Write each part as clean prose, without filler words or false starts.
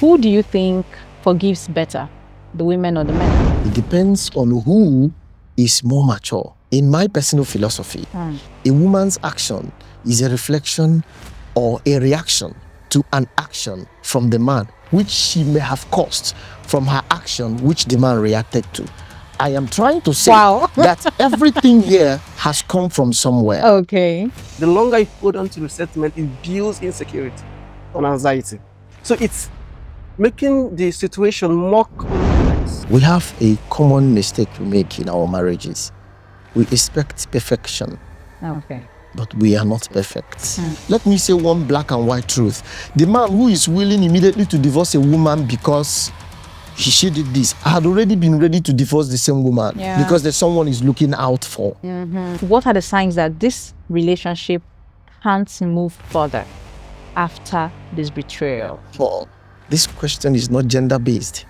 Who do you think forgives better, the women or the men? It depends on who is more mature. In my personal philosophy, a woman's action is a reflection or a reaction to an action from the man, which she may have caused from her action, which the man reacted to. I am trying to say that everything here has come from somewhere. Okay. The longer you hold on to resentment, it builds insecurity and anxiety. So it's making the situation more complex. We have a common mistake we make in our marriages. We expect perfection, Okay. but we are not perfect. Let me say one black and white truth. The man who is willing immediately to divorce a woman because she did this had already been ready to divorce the same woman because there's someone is looking out for. What are the signs that this relationship can't move further after this betrayal? Well, this question is not gender-based.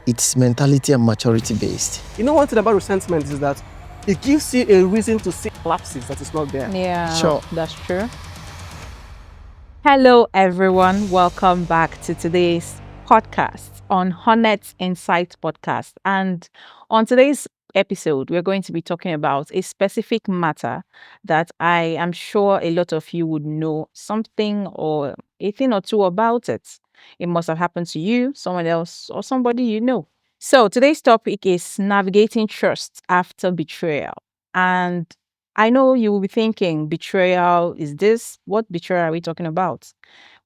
It's mentality and maturity-based. You know, one thing about resentment is that it gives you a reason to see lapses that is not there. Yeah, Sure. That's true. Hello, everyone. Welcome back to today's podcast on Hornets Insight Podcast. And on today's episode, we're going to be talking about a specific matter that I am sure a lot of you would know something or a thing or two about it. It must have happened to you, someone else, or somebody you know. So today's topic is navigating trust after betrayal. And I know you will be thinking, betrayal is this? What betrayal are we talking about?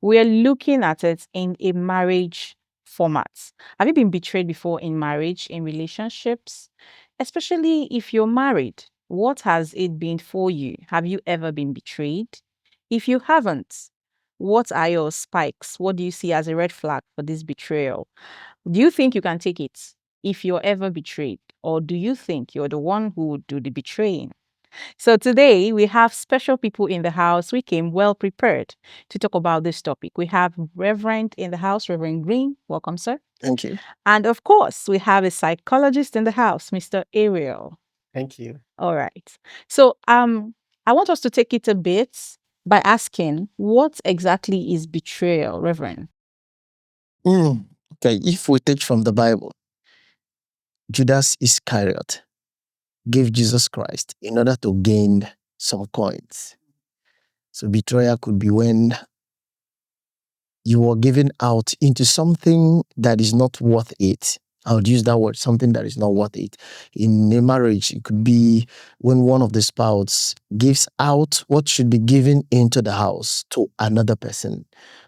We're looking at it in a marriage format. Have you been betrayed before in marriage, in relationships? Especially if you're married, what has it been for you? Have you ever been betrayed? If you haven't, what are your spikes? What do you see as a red flag for this betrayal? Do you think you can take it if you're ever betrayed? Or do you think you're the one who would do the betraying? So today we have special people in the house. We came well prepared to talk about this topic. We have Reverend in the house, Reverend Green. Welcome, sir. Thank you. And of course, we have a psychologist in the house, Mr. Ariel. Thank you. All right. So I want us to take it a bit by asking, what exactly is betrayal, Reverend? Okay, if we take from the Bible, Judas Iscariot gave Jesus Christ in order to gain some coins. So betrayal could be when you are given out into something that is not worth it. I would use that word, something that is not worth it. In a marriage, it could be when one of the spouses gives out what should be given into the house to another person.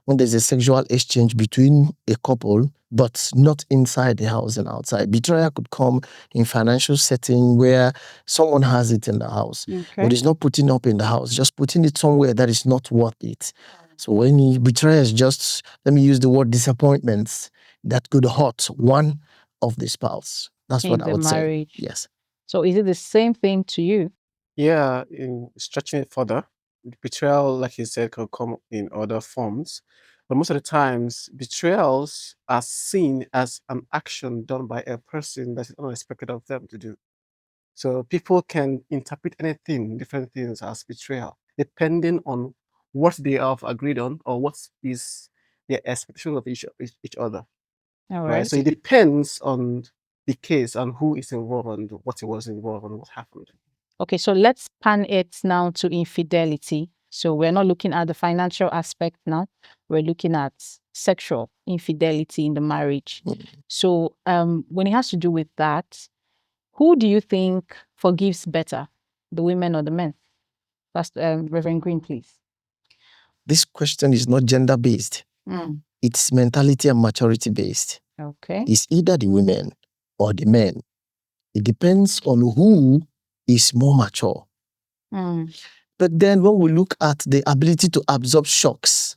When there's a sexual exchange between a couple, but not inside the house and outside. Betrayal could come in financial setting where someone has it in the house, but is not putting up in the house, just putting it somewhere that is not worth it. So when he betrays, just, let me use the word disappointments that could hurt one of the spouse. That's what I would say. Yes. So is it the same thing to you? Yeah, in stretching it further, betrayal, like you said, can come in other forms. But most of the times, betrayals are seen as an action done by a person that is unexpected of them to do. So people can interpret anything, different things as betrayal, depending on what they have agreed on or what is their expectation of each other. All Right. right. So it depends on the case and who is involved and what it was involved and what happened. Okay, so let's pan it now to infidelity. So we're not looking at the financial aspect now. We're looking at sexual infidelity in the marriage. So when it has to do with that, who do you think forgives better, the women or the men? That's Reverend Green, please. This question is not gender-based. It's mentality and maturity-based. Okay. It's either the women or the men. It depends on who is more mature. But then when we look at the ability to absorb shocks,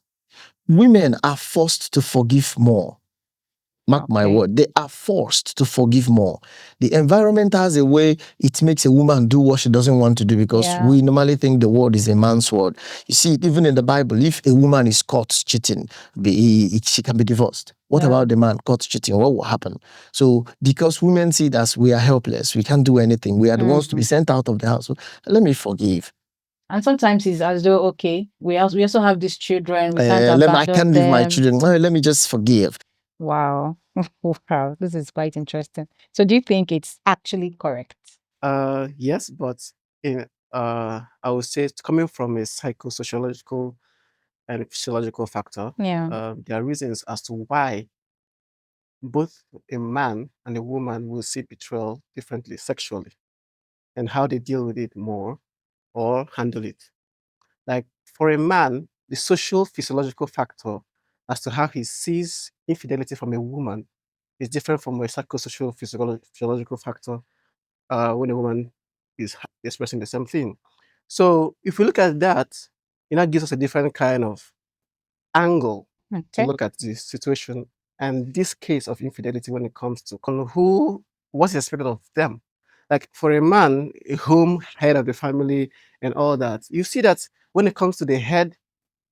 women are forced to forgive more. Mark my word, they are forced to forgive more. The environment has a way it makes a woman do what she doesn't want to do because we normally think the word is a man's word. You see, even in the Bible, if a woman is caught cheating, she can be divorced. What about the man caught cheating? What will happen? So because women see it as we are helpless, we can't do anything, we are the ones to be sent out of the house. So, let me forgive. And sometimes it's as though, okay, we also have these children, we can't abandon I can't leave my them. children. Let me just forgive. Wow. Wow. This is quite interesting. So do you think it's actually correct? Yes, but in I would say it's coming from a psychosociological and physiological factor. Yeah. There are reasons as to why both a man and a woman will see betrayal differently sexually and how they deal with it more or handle it. Like for a man, the social physiological factor as to how he sees infidelity from a woman is different from a psychosocial physiological factor when a woman is expressing the same thing. So if we look at that, it gives us a different kind of angle to Okay. look at the situation and this case of infidelity when it comes to who what's expected of them. Like for a man, a home head of the family and all that, you see that when it comes to the head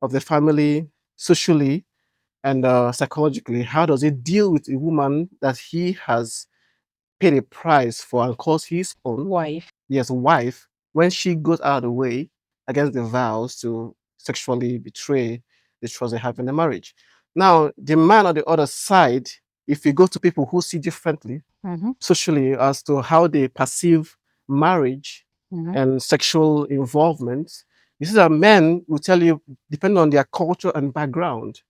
of the family socially and psychologically, how does it deal with a woman that he has paid a price for and calls his own? Wife. Yes, wife, when she goes out of the way against the vows to sexually betray the trust they have in the marriage. Now, the man on the other side, if you go to people who see differently Mm-hmm. socially as to how they perceive marriage Mm-hmm. and sexual involvement, you see that men will tell you, depending on their culture and background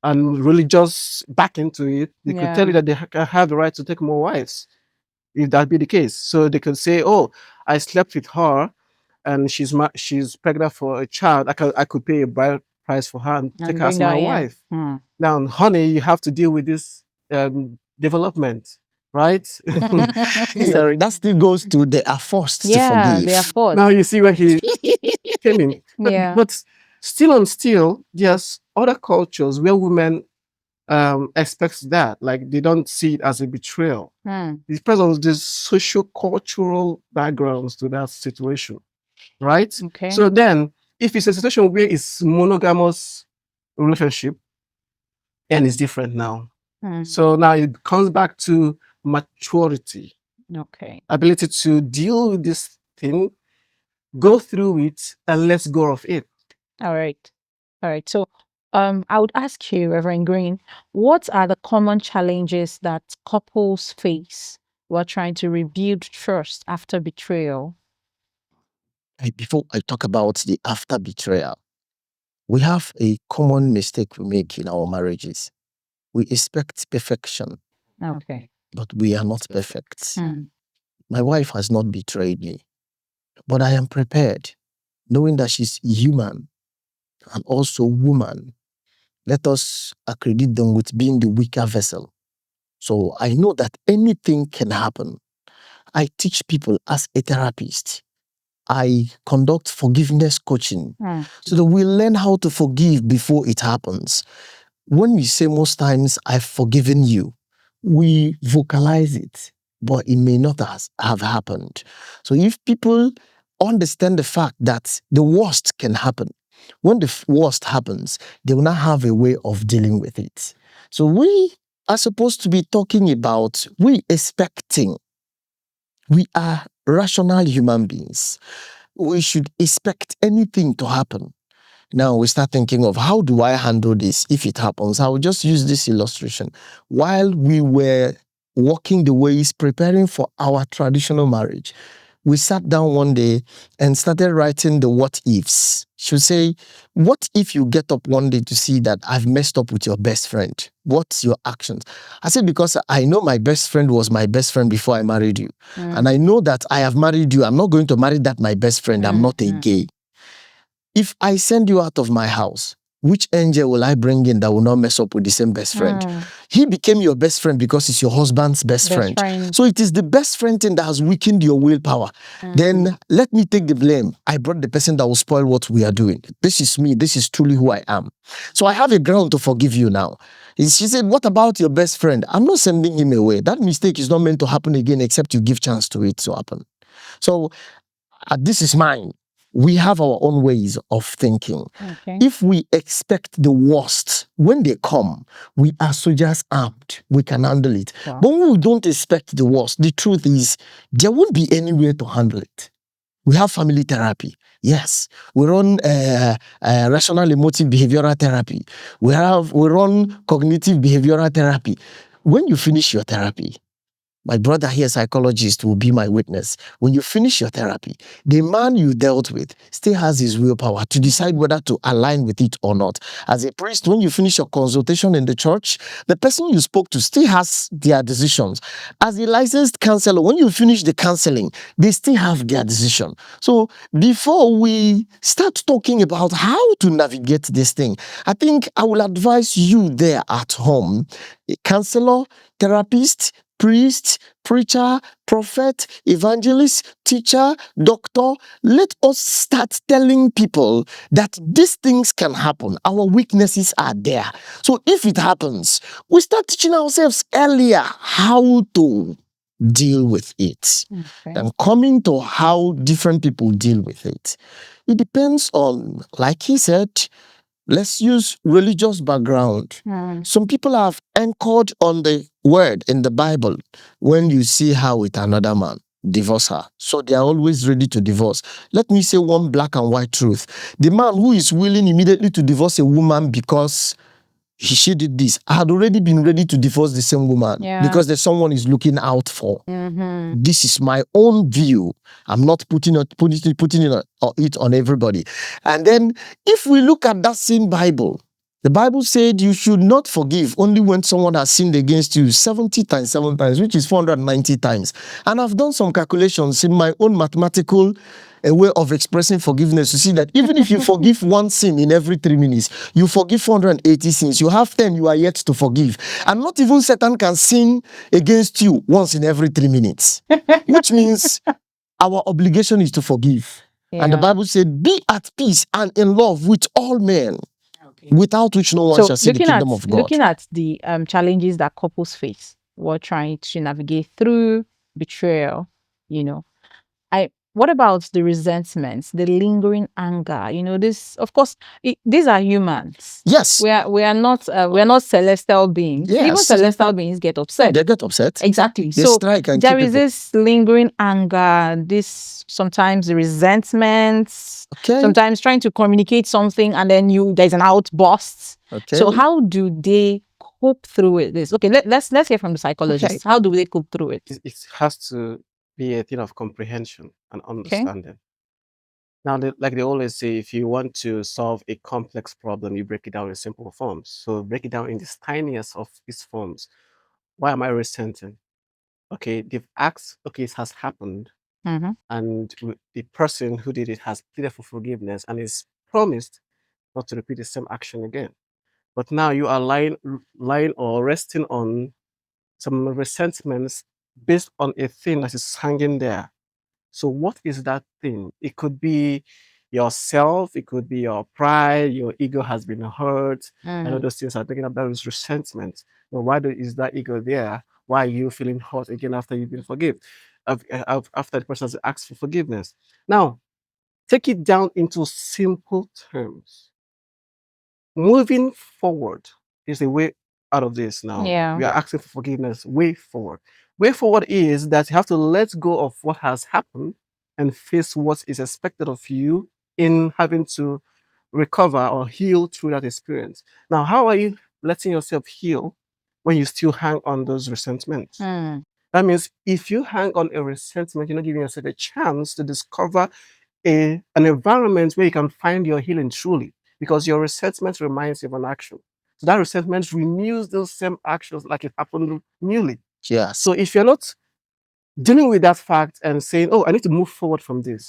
and religious back into it, they could tell you Yeah. that they have the right to take more wives if that be the case. So they can say, "Oh, I slept with her, and she's pregnant for a child. I could pay a bride price for her and take And her as bring my her in. wife." Hmm. Now, honey, you have to deal with this development, right? Yeah. Sorry, that still goes to they are forced to Yeah, they are forgive. Now forced. you see where he came in, but Yeah. but still on still, there's other cultures where women expects that, like they don't see it as a betrayal. Hmm. It depends on the social cultural backgrounds to that situation, right? Okay. So then, if it's a situation where it's monogamous relationship and it's different now, Hmm. so now it comes back to maturity, Okay. ability to deal with this thing, go through it, and let's go of it. All right. All right. So, I would ask you, Reverend Green, what are the common challenges that couples face while trying to rebuild trust after betrayal? Before I talk about the after betrayal, we have a common mistake we make in our marriages. We expect perfection, Okay. but we are not perfect. Hmm. My wife has not betrayed me, but I am prepared, knowing that she's human and also woman. Let us accredit them with being the weaker vessel. So I know that anything can happen. I teach people as a therapist. I conduct forgiveness coaching Hmm. so that we learn how to forgive before it happens. When we say most times, I've forgiven you, we vocalize it, but it may not have happened. So if people understand the fact that the worst can happen, when the worst happens, they will not have a way of dealing with it. So we are supposed to be talking about, we expecting, we are rational human beings. We should expect anything to happen. Now we start thinking of how do I handle this if it happens? I will just use this illustration. While we were walking the ways preparing for our traditional marriage, we sat down one day and started writing the what ifs. She would say, what if you get up one day to see that I've messed up with your best friend? What's your actions? I said, because I know my best friend was my best friend before I married you. And I know that I have married you. I'm not going to marry that my best friend. I'm not a gay. If I send you out of my house, which angel will I bring in that will not mess up with the same best friend? He became your best friend because he's your husband's best friend. So it is the best friend thing that has weakened your willpower. Then let me take the blame. I brought the person that will spoil what we are doing. This is me. This is truly who I am. So I have a ground to forgive you now. She said, what about your best friend? I'm not sending him away. That mistake is not meant to happen again except you give chance to it to happen. So this is mine. We have our own ways of thinking. Okay. If we expect the worst, when they come, we are soldiers armed. We can handle it. Wow. But when we don't expect the worst, the truth is there won't be any way to handle it. We have family therapy. Yes, we run rational emotive behavioral therapy. We run cognitive behavioral therapy. When you finish your therapy, my brother here, psychologist, will be my witness. When you finish your therapy, the man you dealt with still has his willpower to decide whether to align with it or not. As a priest, when you finish your consultation in the church, the person you spoke to still has their decisions. As a licensed counselor, when you finish the counseling, they still have their decision. So before we start talking about how to navigate this thing, I think I will advise you there at home, a counselor, therapist, priest, preacher, prophet, evangelist, teacher, doctor, let us start telling people that these things can happen. Our weaknesses are there. So if it happens, we start teaching ourselves earlier how to deal with it. Okay. And coming to how different people deal with it, it depends on, like he said, let's use religious background. Some people have anchored on the word in the Bible. When you see her with another man, divorce her. So they are always ready to divorce. Let me say one black and white truth. The man who is willing immediately to divorce a woman because she did this had already been ready to divorce the same woman because there's someone he's looking out for. This is my own view. I'm not putting it on everybody. And then if we look at that same Bible, the Bible said you should not forgive only when someone has sinned against you 70 times, 7 times, which is 490 times. And I've done some calculations in my own mathematical way of expressing forgiveness to see that even if you forgive one sin in every 3 minutes, you forgive 480 sins. You have 10 you are yet to forgive. And not even Satan can sin against you once in every 3 minutes, which means our obligation is to forgive. And the Bible said, be at peace and in love with all men, without which no one shall see the kingdom of God. Looking at the challenges that couples face while trying to navigate through betrayal, what about the resentments, the lingering anger? This, of course, these are humans. Yes. We are not celestial beings. Yes. Even celestial beings get upset. They get upset. Exactly. They So strike and there kill is people. this lingering anger, this sometimes resentments, sometimes trying to communicate something and then there's an outburst. Okay. So how do they cope through it? Let's hear from the psychologist. How do they cope through it? It has to be a thing of comprehension and understanding. Now, like they always say, if you want to solve a complex problem, you break it down in simple forms. So break it down in the tiniest of its forms. Why am I resenting? Okay, they've asked, okay, it has happened. And the person who did it has pleaded for forgiveness and is promised not to repeat the same action again. But now you are lying or resting on some resentments based on a thing that is hanging there. So what is that thing? It could be yourself, it could be your pride, your ego has been hurt. I know those things are thinking about is resentment. Well, is that ego there? Why are you feeling hurt again after you've been forgiven? After the person has asked for forgiveness. Now, take it down into simple terms. Moving forward is a way out of this now. We are asking for forgiveness, way forward. Way forward is that you have to let go of what has happened and face what is expected of you in having to recover or heal through that experience. Now, how are you letting yourself heal when you still hang on those resentments? That means if you hang on a resentment, you're not giving yourself a chance to discover an environment where you can find your healing truly, because your resentment reminds you of an action. So that resentment renews those same actions like it happened newly. Yes. So if you're not dealing with that fact and saying, oh, I need to move forward from this,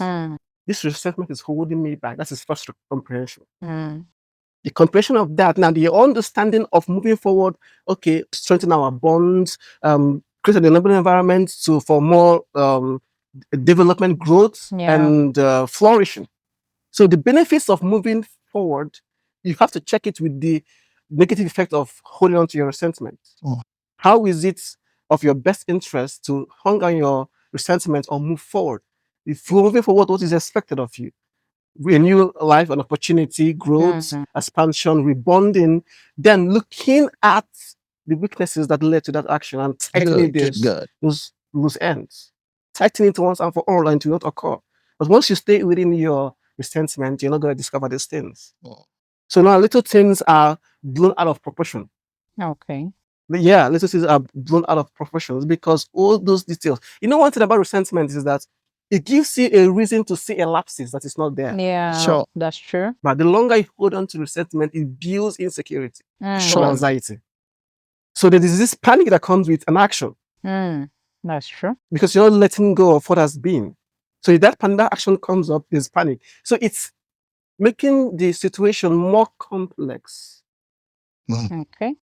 this resentment is holding me back. That's his first comprehension. The comprehension of that, now the understanding of moving forward, okay, strengthen our bonds, create an enabling environment for more development, growth, and flourishing. So the benefits of moving forward, you have to check it with the negative effect of holding on to your resentment. How is it of your best interest to hang on your resentment or move forward? If you're moving forward, what is expected of you? Renew life and opportunity, growth, expansion, rebonding, then looking at the weaknesses that led to that action and tightening those loose ends. Tighten it once and for all and to not occur. But once you stay within your resentment, you're not going to discover these things. Mm. So now little things are blown out of proportion. Okay. Yeah, little things are blown out of proportions because all those details. One thing about resentment is that it gives you a reason to see a lapses that is not there. Yeah, Sure. that's true. But the longer you hold on to resentment, it builds insecurity and Sure. anxiety. So there is this panic that comes with an action That's true. because you're not letting go of what has been. So if that action comes up, there's panic. So it's making the situation more complex. Mm. Okay.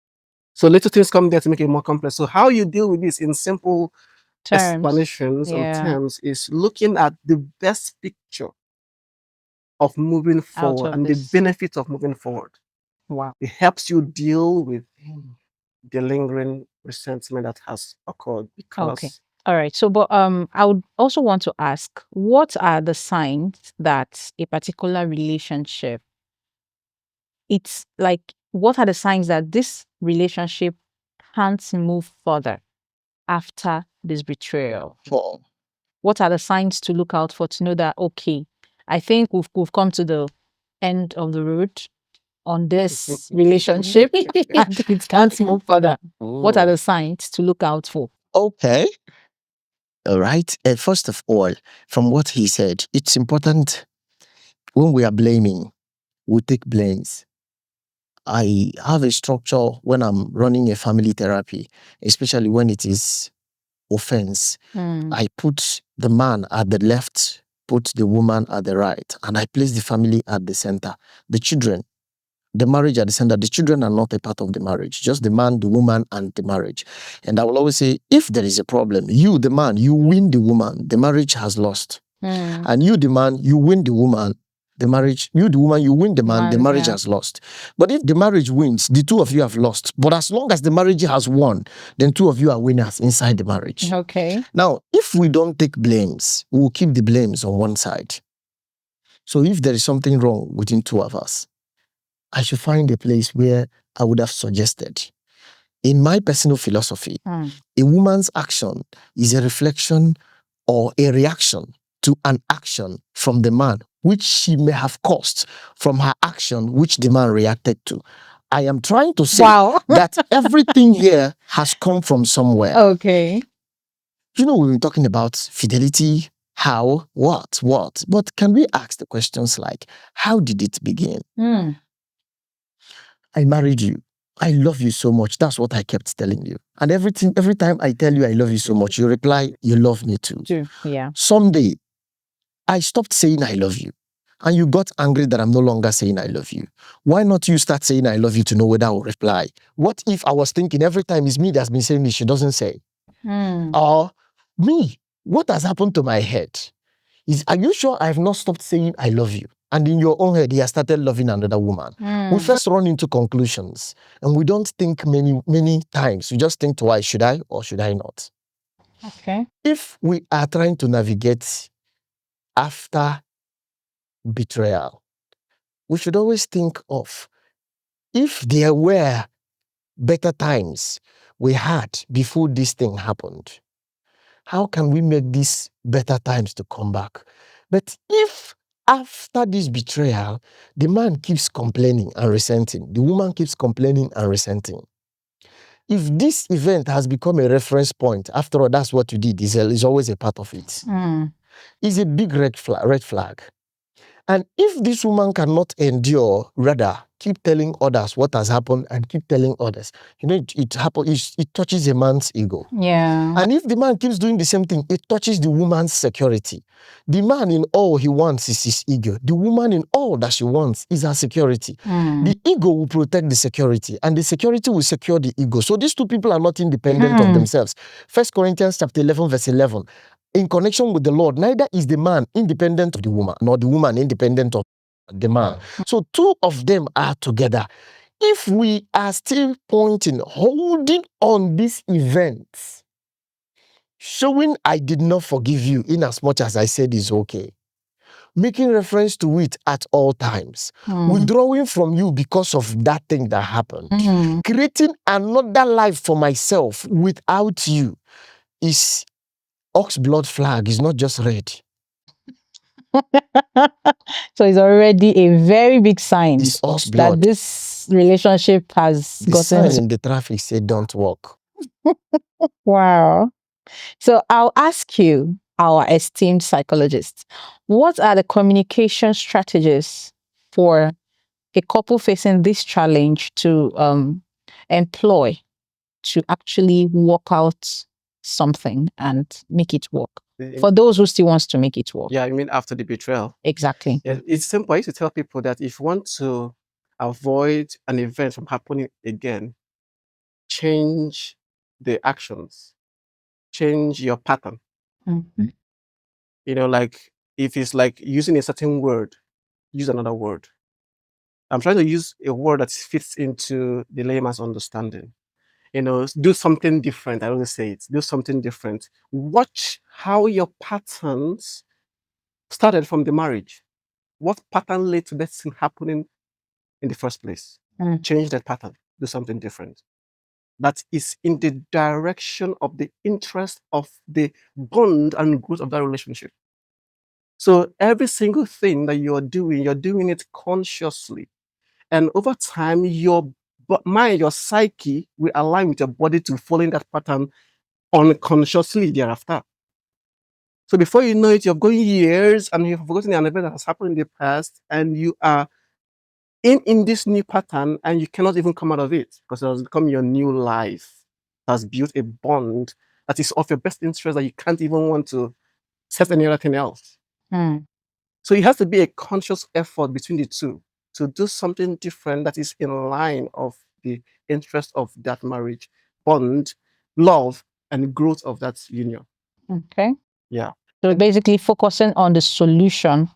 So little things come there to make it more complex. So how you deal with this in simple Terms. explanations and Yeah. terms is looking at the best picture of moving Out forward of and the this. benefits of moving forward. Wow. It helps you deal with the lingering resentment that has occurred because Okay. All right. So, but I would also want to ask, what are the signs that a particular relationship, it's like, what are the signs that this relationship can't move further after this betrayal? Well, What are the signs to look out for to know that, okay, I think we've come to the end of the road on this relationship and it can't move further? What are mm. the signs to look out for? Okay. All right. First of all, from what he said, it's important when we are blaming, we take blames. I have a structure when I'm running a family therapy, especially when it is offense. I put the man at the left, put the woman at the right, and I place the family at the center. The children, the marriage at the center. The children are not a part of the marriage, just the man, the woman, and the marriage. And I will always say, if there is a problem, you, the man, you win the woman, the marriage has lost. And you, the man, you win the woman, the marriage, you, the woman, you win the man, the marriage Yeah. has lost. But if the marriage wins, the two of you have lost. But as long as the marriage has won, then two of you are winners inside the marriage. Okay. Now, if we don't take blames, we will keep the blames on one side. So if there is something wrong within two of us, I should find a place where I would have suggested. In my personal philosophy, a woman's action is a reflection or a reaction to an action from the man, which she may have caused from her action, which the man reacted to. I am trying to say Wow. that everything here has come from somewhere. Okay. We've been talking about fidelity, how, what. But can we ask the questions like, how did it begin? I married you. I love you so much. That's what I kept telling you. And every time I tell you I love you so much, you reply, you love me too. Yeah. Someday, I stopped saying I love you. And you got angry that I'm no longer saying I love you. Why not you start saying I love you to know whether I will reply? What if I was thinking every time it's me that's been saying this, she doesn't say? Or me, what has happened to my head? Are you sure I have not stopped saying I love you? And in your own head, he has started loving another woman. We first run into conclusions and we don't think many times. We just think twice, should I or should I not? Okay. If we are trying to navigate after betrayal, we should always think of if there were better times we had before this thing happened, how can we make these better times to come back? But if after this betrayal, the man keeps complaining and resenting, the woman keeps complaining and resenting, if this event has become a reference point, after all, that's what you did, is always a part of it. It's a big red flag. And if this woman cannot endure, rather keep telling others what has happened and keep telling others, it touches a man's ego. Yeah. And if the man keeps doing the same thing, it touches the woman's security. The man in all he wants is his ego. The woman in all that she wants is her security. The ego will protect the security and the security will secure the ego. So these two people are not independent of themselves. 1 Corinthians chapter 11 verse 11. In connection with the Lord, neither is the man independent of the woman, nor the woman independent of the man. So two of them are together. If we are still holding on these events, showing I did not forgive you in as much as I said is okay, making reference to it at all times, withdrawing from you because of that thing that happened, creating another life for myself without you is ox blood flag, is not just red. So it's already a very big sign It's ox that blood. this relationship has The gotten. sign in the traffic say don't walk. Wow. So I'll ask you, our esteemed psychologist, what are the communication strategies for a couple facing this challenge to employ to actually work out something and make it work? For those who still wants to make it work. Yeah, I mean after the betrayal. Exactly. Yeah, it's simple. I used to tell people that if you want to avoid an event from happening again, change the actions, change your pattern. Mhm. Like if it's like using a certain word, use another word. I'm trying to use a word that fits into the layman's understanding. Do something different. I always say it. Do something different. Watch how your patterns started from the marriage. What pattern led to that thing happening in the first place? Mm. Change that pattern. Do something different. That is in the direction of the interest of the bond and growth of that relationship. So every single thing that you're doing it consciously. And over time, your mind, your psyche will align with your body to following that pattern unconsciously thereafter. So before you know it, you're going years and you've forgotten an event that has happened in the past, and you are in this new pattern, and you cannot even come out of it because it has become your new life. It has built a bond that is of your best interest that you can't even want to set any other thing else. Mm. So it has to be a conscious effort between the two to do something different that is in line of the interest of that marriage, bond, love, and growth of that union. Okay. Yeah. So basically focusing on the solution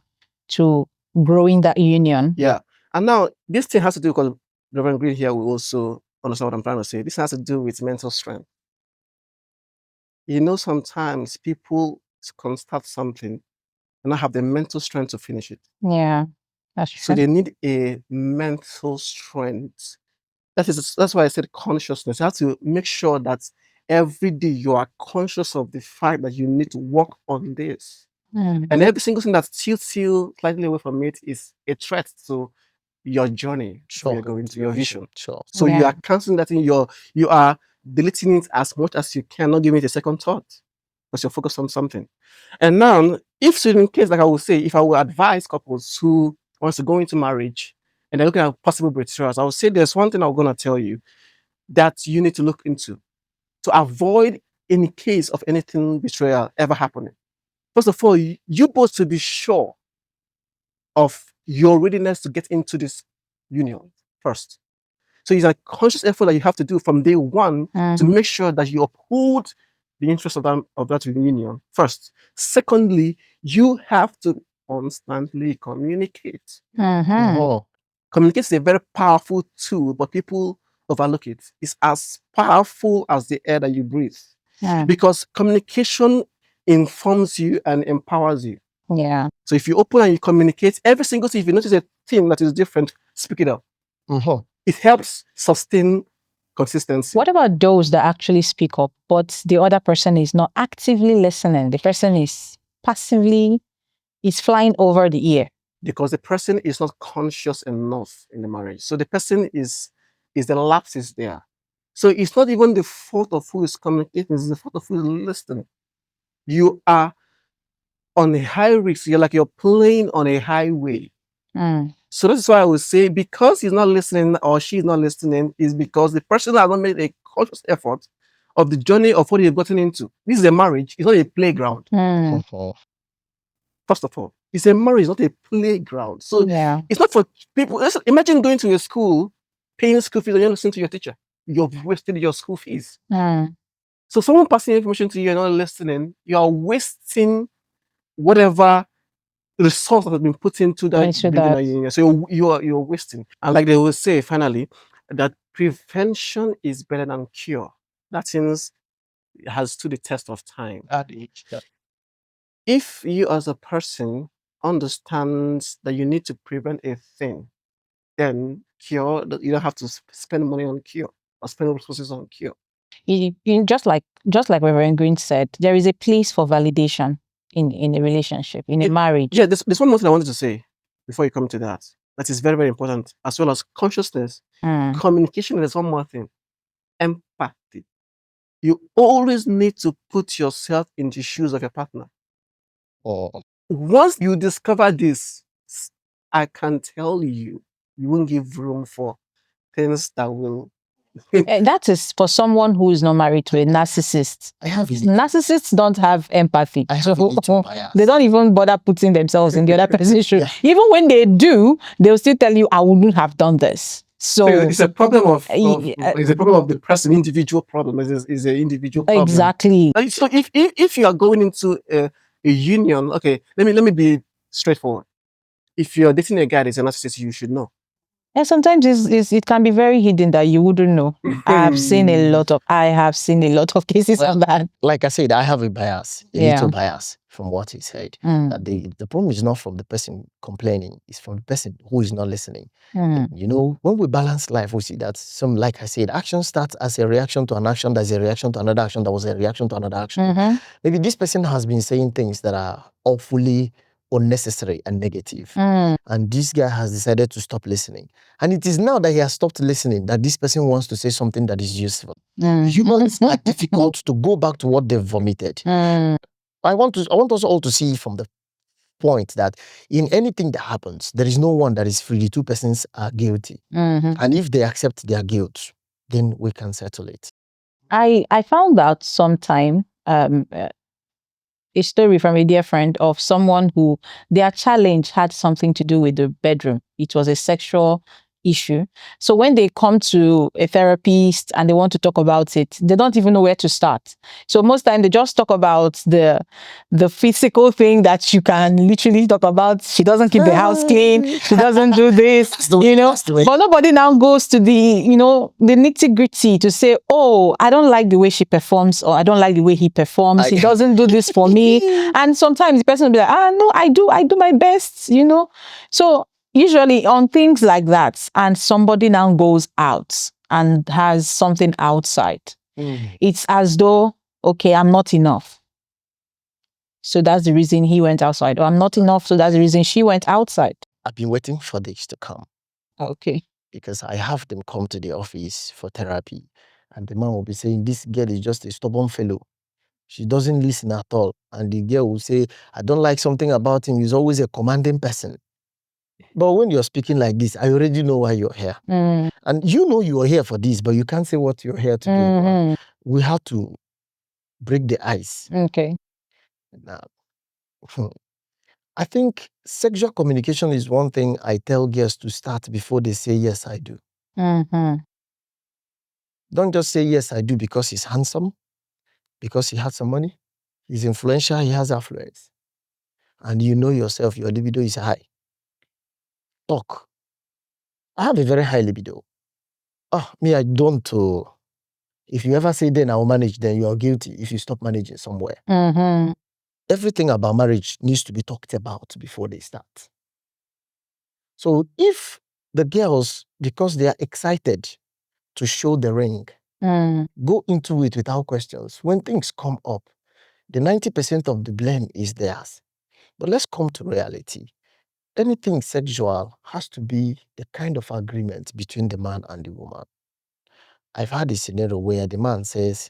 to growing that union. Yeah. And now this thing has to do, because Reverend Green here will also understand what I'm trying to say. This has to do with mental strength. Sometimes people can start something and not have the mental strength to finish it. Yeah, that's So true. they need a mental strength. That's why I said consciousness. You have to make sure that every day you are conscious of the fact that you need to work on this. Mm. And every single thing that tilts you slightly away from it is a threat to your journey, where you're going to your vision. Sure. So you Yeah. are canceling that in you are deleting it as much as you can, not giving it a second thought, because you're focused on something. And now, if so in case, like I would say, if I would advise couples who wants to go into marriage and they're looking at possible betrayals, I would say there's one thing I'm gonna tell you that you need to look into to avoid in case of anything betrayal ever happening. First of all, you both should be sure of your readiness to get into this union first. So it's a conscious effort that you have to do from day one to make sure that you uphold the interest of that union first. Secondly, you have to constantly communicate. Mm-hmm. Oh, Communicate is a very powerful tool, but people overlook it. It's as powerful as the air that you breathe, Mm. because communication informs you and empowers you. Yeah. So if you open and you communicate, every single thing, if you notice a thing that is different, speak it up. It helps sustain consistency. What about those that actually speak up, but the other person is not actively listening? The person is passively is flying over the ear. Because the person is not conscious enough in the marriage. So the person is the lapse is there. So it's not even the fault of who is communicating, it's the fault of who is listening. You are on a high risk, you're playing on a highway. Mm. So that's why I would say, because he's not listening or she's not listening, is because the person has not made a conscious effort of the journey of what you've gotten into. This is a marriage, it's not a playground. Mm. First of all, it's a marriage, not a playground. So Yeah. it's not for people. Imagine going to a school, paying school fees, and you don't listen to your teacher. You've wasted your school fees. Mm. So someone passing information to you and not listening, you are wasting whatever resource that has been put into that Into building that. that union. So you're wasting. And like they will say finally, that prevention is better than cure. That means it has stood the test of time. If you as a person understands that you need to prevent a thing, then cure, you don't have to spend money on cure or spend resources on cure. Just like Reverend Green said, there is a place for validation. in a relationship, in a marriage. Yeah, there's one more thing I wanted to say before you come to that. That is very, very important, as well as consciousness. Mm. Communication is one more thing. Empathy. You always need to put yourself in the shoes of your partner. Oh, Once you discover this, I can tell you, you won't give room for things that will. That is for someone who is not married to a narcissist. I have Narcissists don't have empathy. I have a little bias. They don't even bother putting themselves in the other person's shoes. Yeah. Even when they do, they'll still tell you, I wouldn't have done this. So it's a problem of y- it's a problem of the person, individual problem. It's an individual problem. exactly. So if you are going into a union, okay, let me be straightforward. If you're dating a guy that's a narcissist, you should know. And sometimes it can be very hidden that you wouldn't know. I have seen a lot of cases of that. Like I said, I have a bias, a Yeah. little bias from what he said. That the problem is not from the person complaining, it's from the person who is not listening. You know, when we balance life, we see that some, like I said, action starts as a reaction to an action, that's a reaction to another action, that was a reaction to another action. Maybe this person has been saying things that are awfully unnecessary and negative. And this guy has decided to stop listening. And it is now that he has stopped listening that this person wants to say something that is useful. Humans are difficult to go back to what they've vomited. I want us all to see from the point that in anything that happens, there is no one that is free. The two persons are guilty. And if they accept their guilt, then we can settle it. I found out sometime a story from a dear friend of someone who their challenge had something to do with the bedroom. It was a sexual issue. So when they come to a therapist and they want to talk about it, they don't even know where to start. So most time they just talk about the physical thing that you can literally talk about. She doesn't keep the house clean. She doesn't do this, you know. But nobody now goes to the nitty gritty to say, oh, I don't like the way she performs, or I don't like the way he performs. He doesn't do this for me. And sometimes the person will be like, no, I do my best, you know. So usually on things like that, and somebody now goes out and has something outside, it's as though, okay, I'm not enough. So that's the reason he went outside. Or I'm not enough, so that's the reason she went outside. I've been waiting for this to come. Okay. Because I have them come to the office for therapy. And the man will be saying, this girl is just a stubborn fellow. She doesn't listen at all. And the girl will say, I don't like something about him. He's always a commanding person. But when you're speaking like this, I already know why you're here. And you know you are here for this, but you can't say what you're here to do. We have to break the ice. Okay. Now, I think sexual communication is one thing I tell girls to start before they say, yes, I do. Don't just say, yes, I do because he's handsome, because he has some money, he's influential, he has affluence. And you know yourself, your libido is high. Talk. I have a very high libido. Me, I don't. If you ever say, then I'll manage, then you are guilty if you stop managing somewhere. Everything about marriage needs to be talked about before they start. So if the girls, because they are excited to show the ring, go into it without questions, when things come up, the 90% of the blame is theirs. But let's come to reality. Anything sexual has to be the kind of agreement between the man and the woman. I've had a scenario where the man says,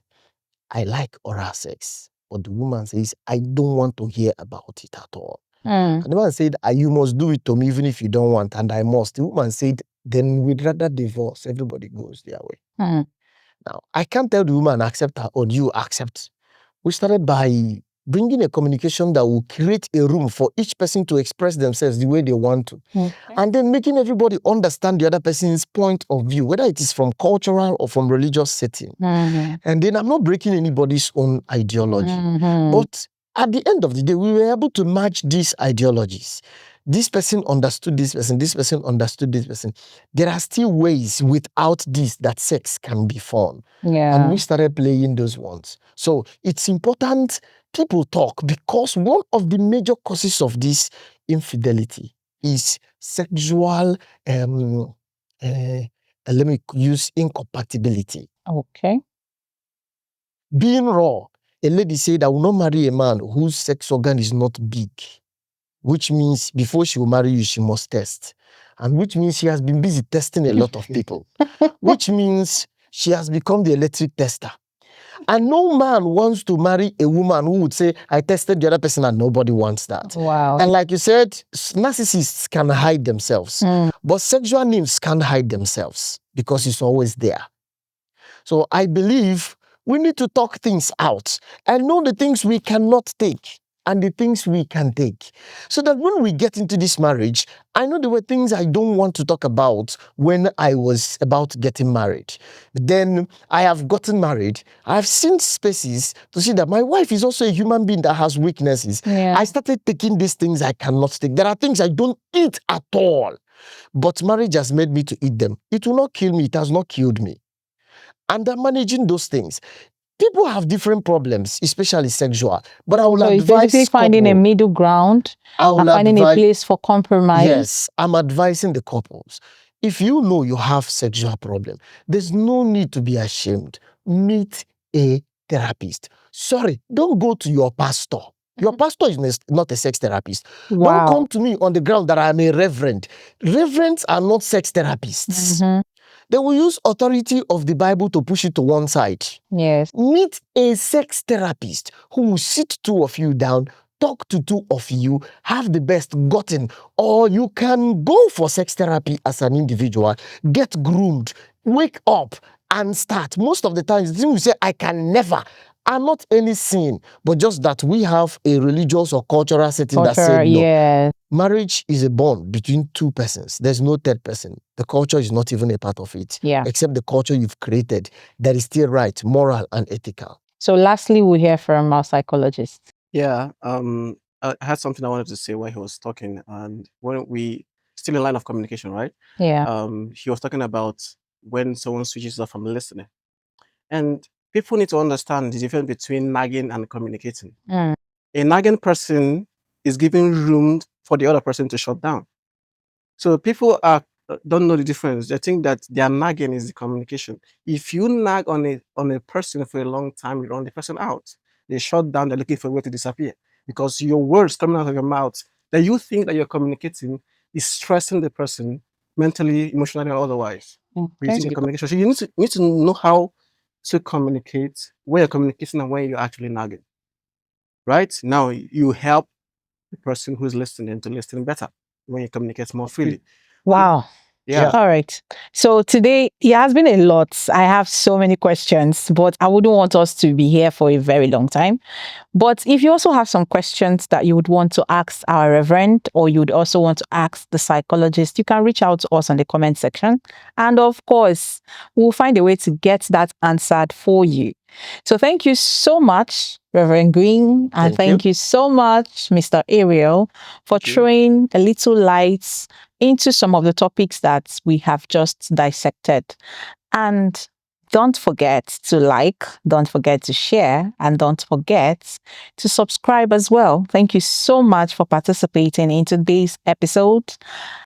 I like oral sex, but the woman says, I don't want to hear about it at all. And the man said, you must do it to me even if you don't want, and I must. The woman said, then we'd rather divorce. Everybody goes their way. Now, I can't tell the woman accept her or you accept. We started by bringing a communication that will create a room for each person to express themselves the way they want to. And then making everybody understand the other person's point of view, whether it is from cultural or from religious setting. And then I'm not breaking anybody's own ideology. But at the end of the day, we were able to match these ideologies. This person understood this person understood this person. There are still ways without this that sex can be fun. And we started playing those ones. So it's important people talk, because one of the major causes of this infidelity is sexual, let me use incompatibility. Okay. Being raw A lady said, I will not marry a man whose sex organ is not big, which means before she will marry you, she must test. And which means she has been busy testing a lot of people, which means she has become the electric tester. And no man wants to marry a woman who would say, I tested the other person, and nobody wants that. Wow. And like you said, narcissists can hide themselves, but sexual nymphs can't hide themselves because it's always there. So I believe we need to talk things out and know the things we cannot take and the things we can take. So that when we get into this marriage, I know there were things I don't want to talk about when I was about getting married. Then I have gotten married. I've seen spaces to see that my wife is also a human being that has weaknesses. Yeah. I started taking these things I cannot take. There are things I don't eat at all, but marriage has made me to eat them. It will not kill me. It has not killed me. And I'm managing those things. People have different problems, especially sexual. But I will So it's advise basically finding a couple. middle ground I will and finding a advise. place for compromise. Yes, I'm advising the couples. If you know you have sexual problem, there's no need to be ashamed. Meet a therapist. Sorry, don't go to your pastor. Your pastor is not a sex therapist. Wow. Don't come to me on the ground that I'm a reverend. Reverends are not sex therapists. They will use authority of the Bible to push it to one side. Yes. Meet a sex therapist who will sit two of you down, talk to two of you, have the best gotten, or you can go for sex therapy as an individual, get groomed, wake up and start. Most of the times, the thing we say, I can never, are not any sin, but just that we have a religious or cultural setting that said no. Yes. Marriage is a bond between two persons. There's no third person. The culture is not even a part of it. Yeah. Except the culture you've created that is still right, moral, and ethical. So lastly, we'll hear from our psychologist. Yeah, I had something I wanted to say while he was talking, and when we still in line of communication, right? Yeah. He was talking about when someone switches off from listening, and people need to understand the difference between nagging and communicating. A nagging person is giving room for the other person to shut down. So people don't know the difference. They think that their nagging is the communication. If you nag on a person for a long time, you run the person out. They shut down. They're looking for a way to disappear because your words coming out of your mouth that you think that you're communicating is stressing the person mentally, emotionally, or otherwise. You think you're communication. So you need to know how to communicate, when you're communicating and when you're actually nagging. Right now, you help the person who's listening to listen better when you communicate more freely. Wow. Yeah. All right. So today, it has been a lot. I have so many questions, but I wouldn't want us to be here for a very long time. But if you also have some questions that you would want to ask our reverend, or you'd also want to ask the psychologist, you can reach out to us on the comment section. And of course, we'll find a way to get that answered for you. So thank you so much, Reverend Green, and thank you so much, Mr. Ariel, for throwing a little light into some of the topics that we have just dissected. And don't forget to like, don't forget to share, and don't forget to subscribe as well. Thank you so much for participating in today's episode.